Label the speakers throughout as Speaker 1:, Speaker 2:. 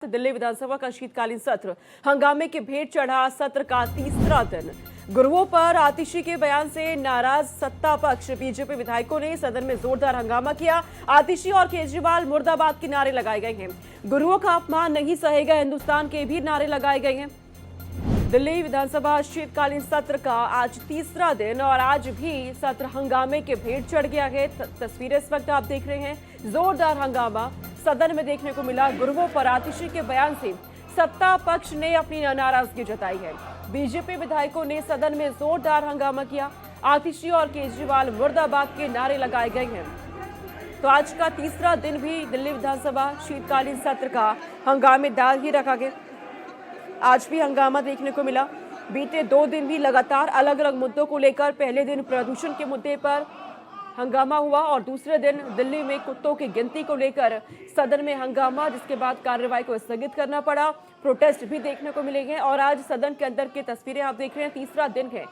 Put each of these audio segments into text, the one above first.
Speaker 1: दिल्ली विधानसभा का शीतकालीन सत्र हंगामे की भेंट चढ़ा। सत्र का तीसरा दिन गुरुओं पर आतिशी के बयान से नाराज सत्ता पक्ष बीजेपी विधायकों ने सदन में जोरदार हंगामा किया। आतिशी और केजरीवाल मुर्दाबाद के नारे लगाए गए हैं। गुरुओं का अपमान नहीं सहेगा हिंदुस्तान के भी नारे लगाए गए हैं। दिल्ली विधानसभा शीतकालीन सत्र का आज तीसरा दिन और आज भी सत्र हंगामे के भेंट चढ़ गया है। तस्वीरें इस वक्त आप देख रहे हैं। जोरदार हंगामा सदन में देखने को मिला। गुरुओं पर आतिशी के बयान से सत्ता पक्ष ने अपनी नाराजगी जताई है। बीजेपी विधायकों ने सदन में जोरदार हंगामा किया। आतिशी और केजरीवाल मुर्दाबाद के नारे लगाए गए हैं। तो आज का तीसरा दिन भी दिल्ली विधानसभा शीतकालीन सत्र का हंगामेदार ही रखा गया। आज भी हंगामा देखने को मिला। बीते 2 दिन भी लगातार अलग अलग मुद्दों को लेकर पहले दिन प्रदूषण के मुद्दे पर हंगामा हुआ और दूसरे दिन दिल्ली में कुत्तों की गिनती को लेकर सदन में हंगामा, जिसके बाद कार्यवाही को स्थगित करना पड़ा। प्रोटेस्ट भी देखने को मिलेंगे और आज सदन के अंदर की तस्वीरें आप देख रहे हैं। तीसरा दिन है,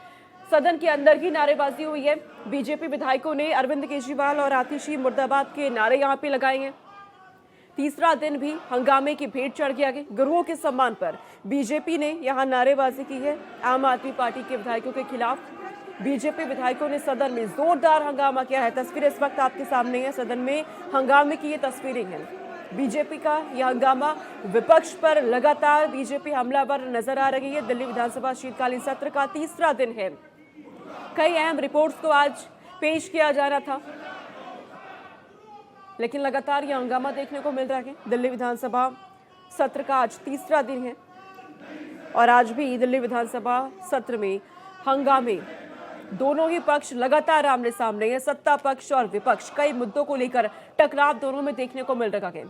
Speaker 1: सदन के अंदर ही नारेबाजी हुई है। बीजेपी विधायकों ने अरविंद केजरीवाल और आतिशी मुर्दाबाद के नारे यहाँ पे लगाए हैं। तीसरा दिन भी हंगामे की भेंट चढ़ गया है। गुरुओं के सम्मान पर बीजेपी ने यहां नारेबाजी की है। आम आदमी पार्टी के विधायकों के खिलाफ बीजेपी विधायकों ने सदन में जोरदार हंगामा किया है। तस्वीरें इस वक्त आपके सामने है। सदन में हंगामे की ये तस्वीरें हैं। बीजेपी का यह हंगामा, विपक्ष पर लगातार बीजेपी हमलावर नजर आ रही है। दिल्ली विधानसभा शीतकालीन सत्र का तीसरा दिन है। कई अहम रिपोर्ट्स को आज पेश किया जाना था, लेकिन लगातार यह हंगामा देखने को मिल रहा है। दिल्ली विधानसभा सत्र का आज तीसरा दिन है और आज भी दिल्ली विधानसभा सत्र में हंगामे, दोनों ही पक्ष लगातार आमने सामने है। सत्ता पक्ष और विपक्ष कई मुद्दों को लेकर टकराव दोनों में देखने को मिल रहा है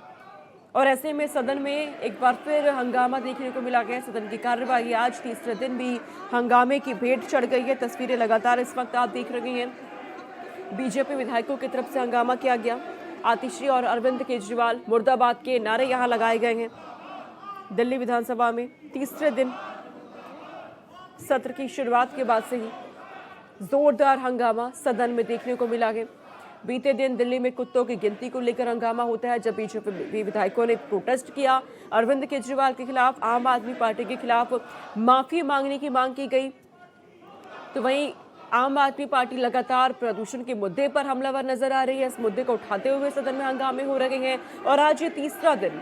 Speaker 1: और ऐसे में सदन में एक बार फिर हंगामा देखने को मिला गया। सदन की कार्यवाही आज तीसरे दिन भी हंगामे की भेंट चढ़ गई है। तस्वीरें लगातार इस वक्त आप देख रहे हैं। बीजेपी विधायकों की तरफ से हंगामा किया गया। आतिशी और अरविंद केजरीवाल मुर्दाबाद के नारे यहां लगाए गए हैं। दिल्ली विधानसभा में तीसरे दिन सत्र की शुरुआत के बाद से ही जोरदार हंगामा सदन में देखने को मिला है। बीते दिन दिल्ली में कुत्तों की गिनती को लेकर हंगामा होता है, जब बीजेपी विधायकों ने प्रोटेस्ट किया। अरविंद केजरीवाल के खिलाफ, आम आदमी पार्टी के खिलाफ माफी मांगने की मांग की गई। तो वहीं आम आदमी पार्टी लगातार प्रदूषण के मुद्दे पर हमलावर नजर आ रही है। इस मुद्दे को उठाते हुए सदन में हंगामे हो रहे हैं और आज ये तीसरा दिन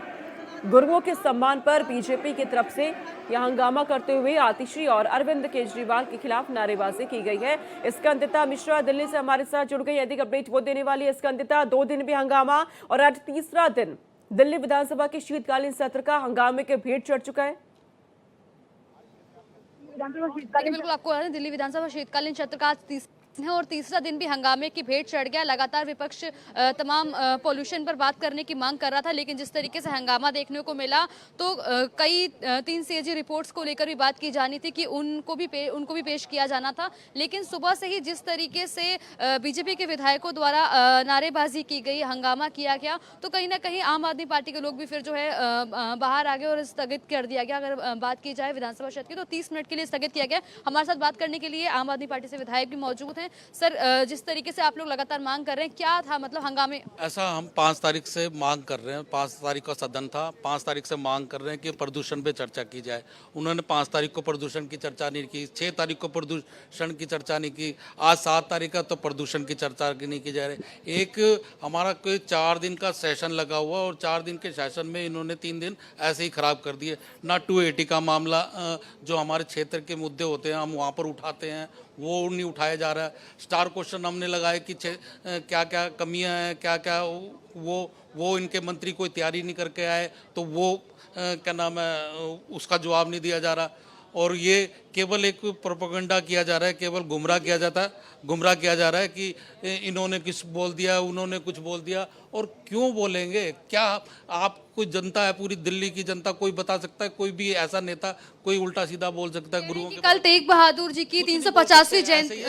Speaker 1: गुरुओं के सम्मान पर बीजेपी की तरफ से यह हंगामा करते हुए आतिशी और अरविंद केजरीवाल के खिलाफ नारेबाजी की गई है। स्कंदिता मिश्रा दिल्ली से हमारे साथ जुड़ गई। अधिक अपडेट वो देने वाली है। स्कंदिता, 2 दिन भी हंगामा और आज तीसरा दिन दिल्ली विधानसभा के शीतकालीन सत्र का हंगामे के भेंट चढ़ चुका है।
Speaker 2: बिल्कुल आपको बता दें, दिल्ली विधानसभा शीतकालीन सत्र का आज है और तीसरा दिन भी हंगामे की भेंट चढ़ गया। लगातार विपक्ष तमाम पॉल्यूशन पर बात करने की मांग कर रहा था, लेकिन जिस तरीके से हंगामा देखने को मिला तो कई 3 CAG रिपोर्ट्स को लेकर भी बात की जानी थी कि उनको भी पेश किया जाना था। लेकिन सुबह से ही जिस तरीके से बीजेपी के विधायकों द्वारा नारेबाजी की गई, हंगामा किया गया, तो कहीं ना कहीं आम आदमी पार्टी के लोग भी फिर जो है बाहर आ गए और स्थगित कर दिया गया। अगर बात की जाए विधानसभा सत्र की तो 30 मिनट के लिए स्थगित किया गया। हमारे साथ बात करने के लिए आम आदमी पार्टी से विधायक भी मौजूद हैं। सर, जिस तरीके से आप लोग लगातार मांग कर रहे हैं, क्या था मतलब हंगामे?
Speaker 3: ऐसा हम 5 तारीख से मांग कर रहे हैं। 5 तारीख का सदन था। 5 तारीख से मांग कर रहे हैं कि प्रदूषण पे चर्चा की जाए। उन्होंने 5 तारीख को प्रदूषण की चर्चा नहीं की, 6 तारीख को प्रदूषण की चर्चा नहीं की, आज 7 तारीख का तो प्रदूषण की चर्चा नहीं की जा रही। एक हमारा कोई 4 दिन का सेशन लगा हुआ और 4 दिन के सेशन में इन्होंने 3 दिन ऐसे ही खराब कर दिए। ना 280 का मामला, जो हमारे क्षेत्र के मुद्दे होते हैं हम वहाँ पर उठाते हैं, वो नहीं उठाया जा रहा है। स्टार क्वेश्चन हमने लगाए कि क्या क्या कमियां हैं, क्या क्या वो इनके मंत्री कोई तैयारी नहीं करके आए, तो वो क्या नाम है उसका जवाब नहीं दिया जा रहा। और ये केवल एक प्रोपेगेंडा किया जा रहा है, केवल गुमराह किया जा रहा है कि इन्होंने कुछ बोल दिया, उन्होंने कुछ बोल दिया। और क्यों बोलेंगे? क्या आप कोई जनता है, पूरी दिल्ली की जनता, कोई बता सकता है? कोई भी ऐसा नेता कोई उल्टा सीधा बोल सकता है गुरुओं के?
Speaker 2: कल तेग बहादुर जी की 350वीं जयंती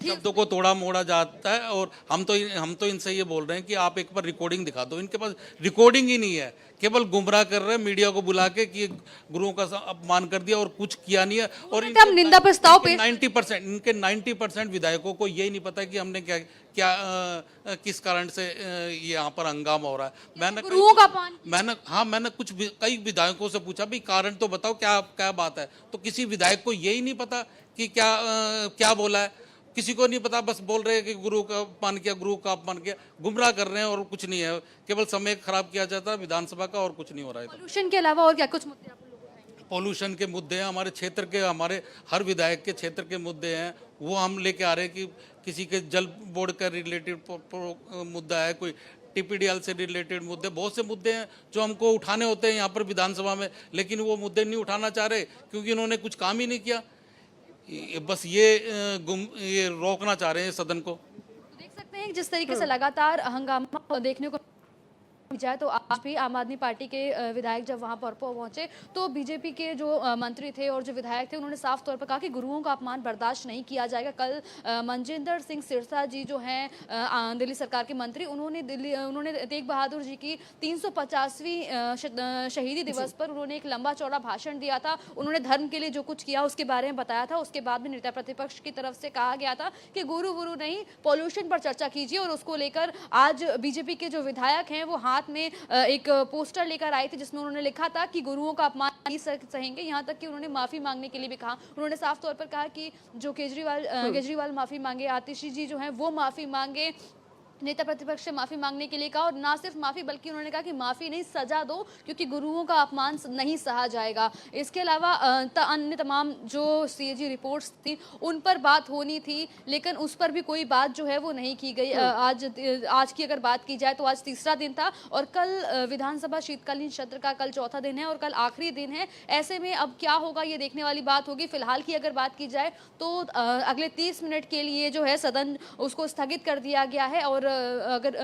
Speaker 3: शब्दों को तोड़ा मोड़ा जाता है और हम तो इनसे ये बोल रहे हैं कि आप एक बार रिकॉर्डिंग दिखा दो। इनके पास रिकॉर्डिंग ही नहीं है, केवल गुमराह कर रहे हैं मीडिया को बुला के कि गुरुओं का अपमान कर दिया और कुछ किया नहीं है। और
Speaker 2: हम निंदा प्रस्ताव पे
Speaker 3: 90% इनके 90% विधायकों को यही नहीं पता कि हमने क्या क्या किस कारण से ये यहाँ पर हंगामा हो रहा है।
Speaker 2: गुरुओं का अपमान।
Speaker 3: मैंने कई विधायकों से पूछा भी कारण तो बताओ क्या क्या बात है, तो किसी विधायक को यही नहीं पता कि क्या बोला है, किसी को नहीं पता, बस बोल रहे हैं कि गुरु का अपमान किया, गुरु का अपमान किया, गुमराह कर रहे हैं और कुछ नहीं है, केवल समय खराब किया जाता है विधानसभा का और कुछ नहीं हो रहा है।
Speaker 2: पॉल्यूशन के अलावा और क्या कुछ मुद्दे आप लोगों को उठाएंगे?
Speaker 3: पॉल्यूशन के मुद्दे हैं, हमारे क्षेत्र के, हमारे हर विधायक के क्षेत्र के मुद्दे हैं, वो हम लेके आ रहे हैं कि किसी के जल बोर्ड का रिलेटेड मुद्दा है, कोई टीपीडीएल से रिलेटेड मुद्दे, बहुत से मुद्दे हैं जो हमको उठाने होते हैं यहाँ पर विधानसभा में, लेकिन वो मुद्दे नहीं उठाना चाह रहे क्योंकि इन्होंने कुछ काम ही नहीं किया। बस ये रोकना चाह रहे हैं सदन को।
Speaker 2: देख सकते हैं कि जिस तरीके से लगातार हंगामा देखने को जाए तो आज भी आम आदमी पार्टी के विधायक जब वहां पर पहुंचे तो बीजेपी के जो मंत्री थे और जो विधायक थे उन्होंने साफ तौर पर कहा कि गुरुओं का अपमान बर्दाश्त नहीं किया जाएगा। कल मनजिंदर सिंह सिरसा जी जो हैं दिल्ली सरकार के मंत्री, उन्होंने तेग बहादुर जी की 350वीं शहीदी दिवस पर उन्होंने एक लंबा चौड़ा भाषण दिया था। उन्होंने धर्म के लिए जो कुछ किया उसके बारे में बताया था। उसके बाद में नेता प्रतिपक्ष की तरफ से कहा गया था कि गुरु नहीं, पॉल्यूशन पर चर्चा कीजिए, और उसको लेकर आज बीजेपी के जो विधायक हैं वो हाथ में एक पोस्टर लेकर आए थे जिसमें उन्होंने लिखा था कि गुरुओं का अपमान नहीं सहेंगे। यहाँ तक कि उन्होंने माफी मांगने के लिए भी कहा। उन्होंने साफ तौर पर कहा कि जो केजरीवाल माफी मांगे, आतिशी जी जो हैं वो माफी मांगे, नेता प्रतिपक्ष से माफी मांगने के लिए कहा, और ना सिर्फ माफी बल्कि उन्होंने कहा कि माफी नहीं, सजा दो, क्योंकि गुरुओं का अपमान नहीं सहा जाएगा। इसके अलावा अन्य तमाम जो सीएजी रिपोर्ट्स थी उन पर बात होनी थी, लेकिन उस पर भी कोई बात जो है वो नहीं की गई। आज की अगर बात की जाए तो आज तीसरा दिन था और कल विधानसभा शीतकालीन सत्र का कल चौथा दिन है और कल आखिरी दिन है। ऐसे में अब क्या होगा ये देखने वाली बात होगी। फिलहाल की अगर बात की जाए तो अगले 30 मिनट के लिए जो है सदन उसको स्थगित कर दिया गया है। और अगर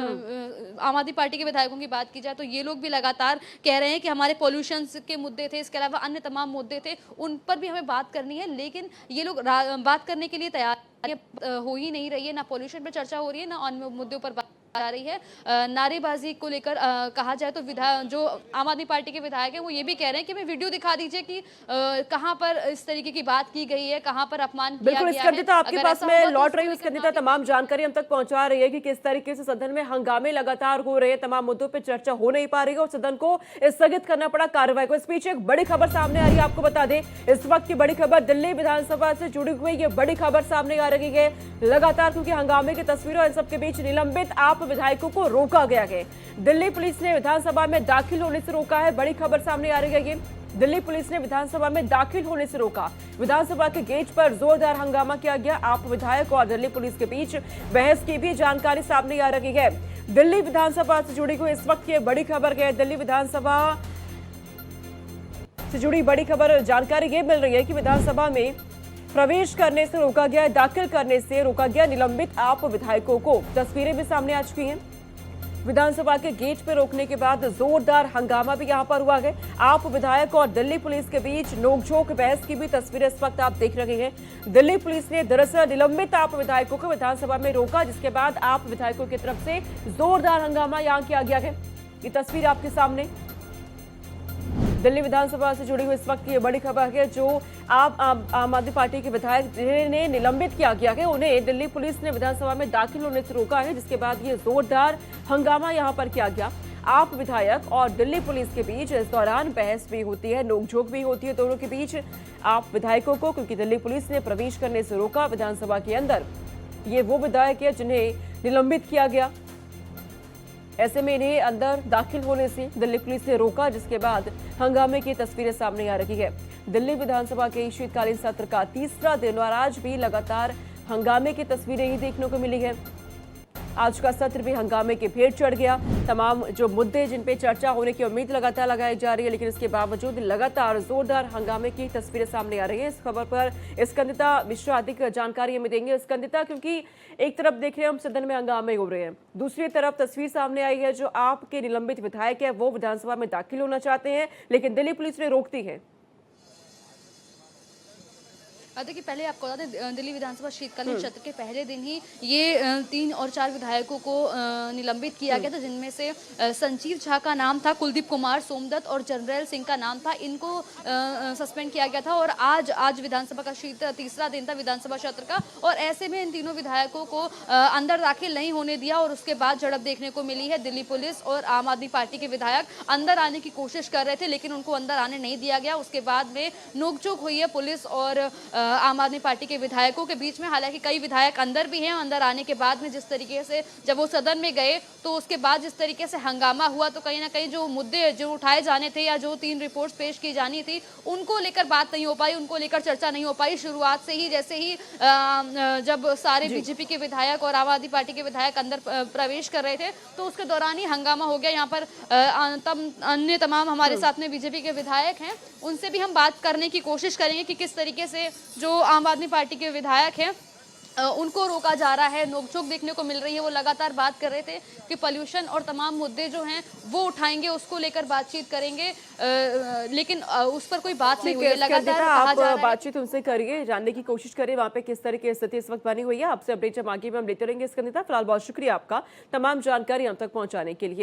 Speaker 2: आम आदमी पार्टी के विधायकों की बात की जाए तो ये लोग भी लगातार कह रहे हैं कि हमारे पॉल्यूशन के मुद्दे थे, इसके अलावा अन्य तमाम मुद्दे थे, उन पर भी हमें बात करनी है, लेकिन ये लोग बात करने के लिए तैयार हो ही नहीं रही है। ना पॉल्यूशन पर चर्चा हो रही है, ना अन्य मुद्दों पर बात आ रही है। नारेबाजी को लेकर कहा जाए तो जो आम आदमी पार्टी के विधायक हैं वो ये भी कह रहे हैं कि हमें वीडियो दिखा दीजिए कि कहां पर इस तरीके की बात की गई है, कहां पर अपमान किया
Speaker 1: बिल्कुल।
Speaker 2: गया है।
Speaker 1: स्कंदिता, आपके पास मैं लौट रही हूँ। स्कंदिता,
Speaker 2: तो
Speaker 1: तमाम जानकारी हम तक पहुंचा रही है कि किस तरीके से सदन में हंगामे लगातार हो रहे हैं, तमाम मुद्दों पर चर्चा हो नहीं पा रही है और सदन को स्थगित करना पड़ा कार्रवाई को। इस बीच एक बड़ी खबर सामने आ रही है, आपको बता दें इस वक्त की बड़ी खबर दिल्ली विधानसभा से जुड़ी हुई ये बड़ी खबर सामने आ रही है लगातार, क्योंकि हंगामे की तस्वीरों इन सबके बीच निलंबित आप विधायकों को रोका गया है। दिल्ली पुलिस ने विधानसभा में दाखिल होने से रोका है। बड़ी खबर सामने आ रही है ये, दिल्ली पुलिस ने विधानसभा में दाखिल होने से रोका। विधानसभा के गेट पर जोरदार हंगामा किया गया। आप विधायक और दिल्ली पुलिस के बीच बहस की भी जानकारी सामने आ रही है। दिल्ली विधानसभा से जुड़ी हुई इस वक्त की बड़ी खबर है। दिल्ली विधानसभा से जुड़ी बड़ी खबर जानकारी ये मिल रही है कि विधानसभा में प्रवेश करने से रोका गया, दाखिल करने से रोका गया निलंबित आप विधायकों को। तस्वीरें भी सामने आ चुकी हैं। विधानसभा के गेट पर रोकने के बाद जोरदार हंगामा भी यहां पर हुआ है। आप विधायक और दिल्ली पुलिस के बीच नोकझोंक बहस की भी तस्वीरें इस वक्त आप देख रहे हैं। दिल्ली पुलिस ने दरअसल निलंबित आप विधायकों को विधानसभा में रोका, जिसके बाद आप विधायकों की तरफ से जोरदार हंगामा यहां किया गया है। ये तस्वीर आपके सामने दिल्ली विधानसभा से जुड़ी हुई इस वक्त की ये बड़ी खबर है। जो आम आदमी पार्टी के विधायक जिन्हें निलंबित किया गया है उन्हें दिल्ली पुलिस ने विधानसभा में दाखिल होने से रोका है, जिसके बाद ये जोरदार हंगामा यहां पर किया गया। आप विधायक और दिल्ली पुलिस के बीच इस दौरान बहस भी होती है, नोकझोंक भी होती है दोनों के बीच। आप विधायकों को क्योंकि दिल्ली पुलिस ने प्रवेश करने से रोका विधानसभा के अंदर, ये वो विधायक है जिन्हें निलंबित किया गया। ऐसे में इन्हें अंदर दाखिल होने से दिल्ली पुलिस ने रोका, जिसके बाद हंगामे की तस्वीरें सामने आ रही है। दिल्ली विधानसभा के शीतकालीन सत्र का तीसरा दिन और आज भी लगातार हंगामे की तस्वीरें ही देखने को मिली है। आज का सत्र भी हंगामे की भेंट चढ़ गया। तमाम जो मुद्दे जिन पे चर्चा होने की उम्मीद लगातार लगाई जा रही है, लेकिन इसके बावजूद लगातार जोरदार हंगामे की तस्वीरें सामने आ रही है। इस खबर पर स्कंदिता मिश्रा अधिक जानकारी हमें देंगे। स्कंदिता, क्योंकि एक तरफ देख रहे हैं हम सदन में हंगामे हो रहे हैं, दूसरी तरफ तस्वीर सामने आई है जो आपके निलंबित विधायक है वो विधानसभा में दाखिल होना चाहते हैं, लेकिन दिल्ली पुलिस ने रोक दी है।
Speaker 2: देखिए, पहले आपको बता दें, दिल्ली विधानसभा शीतकालीन सत्र के पहले दिन ही ये 3 और 4 विधायकों को निलंबित किया गया था, जिनमें से संजीव झा का नाम था, कुलदीप कुमार, सोमदत्त और जरनैल सिंह का नाम था। इनको सस्पेंड किया गया था और आज विधानसभा का तीसरा दिन था विधानसभा सत्र का, और ऐसे में इन तीनों विधायकों को अंदर दाखिल नहीं होने दिया और उसके बाद झड़प देखने को मिली है। दिल्ली पुलिस और आम आदमी पार्टी के विधायक अंदर आने की कोशिश कर रहे थे, लेकिन उनको अंदर आने नहीं दिया गया। उसके बाद में नोकझोंक हुई है पुलिस और आम आदमी पार्टी के विधायकों के बीच में। हालांकि कई विधायक अंदर भी हैं। अंदर आने के बाद में जिस तरीके से जब वो सदन में गए तो उसके बाद जिस तरीके से हंगामा हुआ, तो कहीं ना कहीं जो मुद्दे जो उठाए जाने थे या जो 3 रिपोर्ट्स पेश की जानी थी, उनको लेकर बात नहीं हो पाई, उनको लेकर चर्चा नहीं हो पाई। शुरुआत से ही जैसे ही जब सारे बीजेपी के विधायक और आम आदमी पार्टी के विधायक अंदर प्रवेश कर रहे थे, तो उसके दौरान ही हंगामा हो गया। यहाँ पर अन्य तमाम हमारे साथ में बीजेपी के विधायक हैं, उनसे भी हम बात करने की कोशिश करेंगे कि किस तरीके से जो आम आदमी पार्टी के विधायक हैं उनको रोका जा रहा है। नोकझोंक देखने को मिल रही है। वो लगातार बात कर रहे थे कि पॉल्यूशन और तमाम मुद्दे जो हैं वो उठाएंगे, उसको लेकर बातचीत करेंगे, लेकिन उस पर कोई बात नहीं हुई है। लगातार
Speaker 1: आप बातचीत उनसे करिए, जानने की कोशिश करिए वहाँ पे किस तरह की स्थिति इस वक्त बनी हुई है। आपसे अपडेट जब आगे भी हम लेते रहेंगे। स्कंदिता, फिलहाल बहुत शुक्रिया आपका तमाम जानकारी हम तक पहुँचाने के लिए।